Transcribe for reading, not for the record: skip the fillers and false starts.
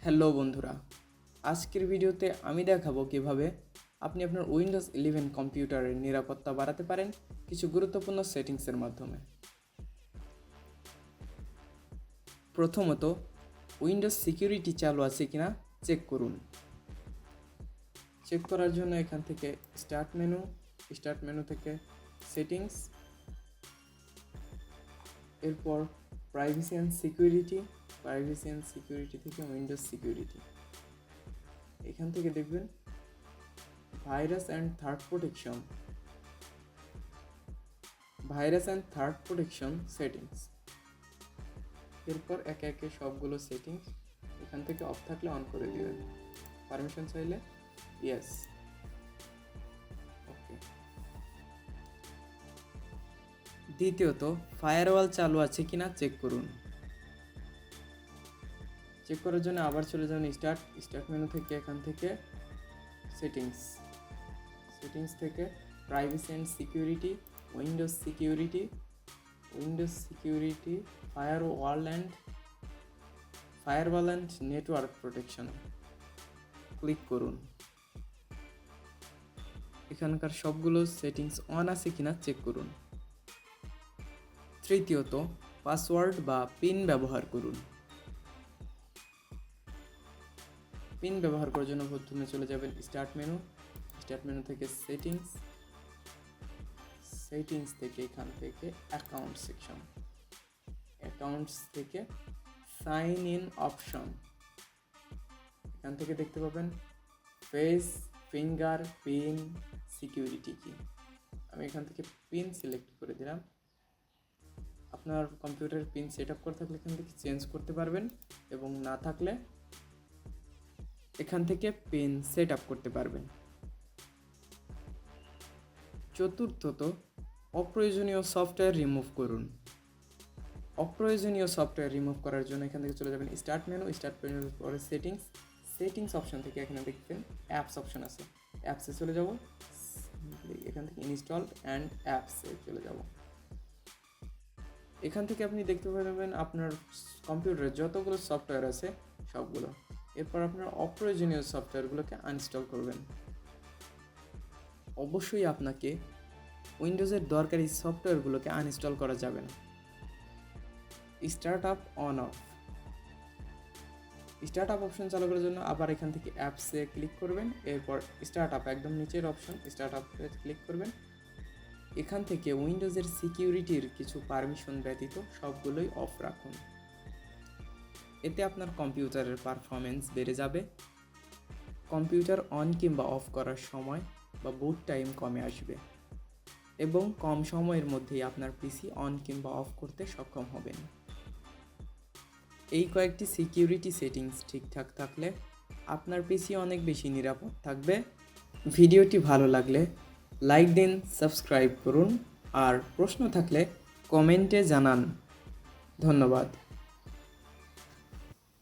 Hello বন্ধুরা, আজকের ভিডিওতে আমি দেখাবো কিভাবে আপনি আপনার উইন্ডোজ 11 কম্পিউটারের নিরাপত্তা বাড়াতে পারেন কিছু গুরুত্বপূর্ণ সেটিংসের মাধ্যমে। প্রথমত, উইন্ডোজ সিকিউরিটি চালু আছে কিনা চেক করুন। চেক করার জন্য এখান থেকে স্টার্ট মেনু থেকে সেটিংস, এরপর প্রাইভেসি অ্যান্ড সিকিউরিটি থেকে উইন্ডোজ সিকিউরিটি। এখান থেকে দেখবেন virus and third protection settings. এরপর একে একে সবগুলো সেটিংস এখান থেকে অফ থাকলে অন করে দিবেন, পারমিশন চাইলে ইয়েস, ওকে। দ্বিতীয়ত, ফায়ারওয়াল চালু আছে কিনা চেক করুন। চেক করার জন্য আবার চলে যাবেন স্টার্ট মেনু থেকে এখান থেকে সেটিংস থেকে privacy and security, Windows security, firewall and network protection click করুন। এখানকার সবগুলো সেটিংস অন আছে কিনা চেক করুন। তৃতীয়ত, পাসওয়ার্ড বা পিন ব্যবহার করুন। পিন ব্যবহার করার জন্য প্রথমে চলে যাবেন স্টার্ট মেনু থেকে সেটিংস থেকে এখান থেকে অ্যাকাউন্টস থেকে সাইন ইন অপশন। এখান থেকে দেখতে পাবেন ফেস, ফিঙ্গার, পিন, সিকিউরিটি কি। আমি এখান থেকে পিন সিলেক্ট করে দিলাম। আপনার কম্পিউটারের পিন সেট আপ করা থাকলে এখান থেকে চেঞ্জ করতে পারবেন, এবং না থাকলে এখান থেকে পিন সেট আপ করতে পারবেন। চতুর্থত, অপ্রয়োজনীয় সফটওয়্যার রিমুভ করুন। অপ্রয়োজনীয় সফটওয়্যার রিমুভ করার জন্য এখান থেকে চলে যাবেন স্টার্ট মেনুর পরে সেটিংস অপশন থেকে এখানে দেখবেন অ্যাপস অপশন আছে, অ্যাপসে চলে যাব। এখান থেকে ইনস্টল অ্যান্ড অ্যাপসে চলে যাব। এখান থেকে আপনি দেখতে পারবেন আপনার কম্পিউটারে যতগুলো সফটওয়্যার আছে সবগুলো। এরপর আপনার অপ্রয়োজনীয় সফটওয়্যারগুলোকে আনইনস্টল করবেন। অবশ্যই আপনাকে উইন্ডোজের দরকারি সফটওয়্যারগুলোকে আনইনস্টল করা যাবে না। স্টার্ট আপ অপশন চালু করার জন্য আবার এখান থেকে অ্যাপসে ক্লিক করবেন। এরপর স্টার্ট আপ একদম নিচের অপশন স্টার্ট আপে ক্লিক করবেন। এখান থেকে উইন্ডোজের সিকিউরিটির কিছু পারমিশন ব্যতীত সবগুলোই অফ রাখুন। এতে আপনার কম্পিউটারের পারফরমেন্স বেড়ে যাবে, কম্পিউটার অন কিংবা অফ করার সময় বা বুট টাইম কমে আসবে, এবং কম সময়ের মধ্যেই আপনার পিসি অন কিংবা অফ করতে সক্ষম হবেন। এই কয়েকটি সিকিউরিটি সেটিংস ঠিকঠাক থাকলে আপনার পিসি অনেক বেশি নিরাপদ থাকবে। ভিডিওটি ভালো লাগলে লাইক দিন, সাবস্ক্রাইব করুন, আর প্রশ্ন থাকলে কমেন্টে জানান। ধন্যবাদ।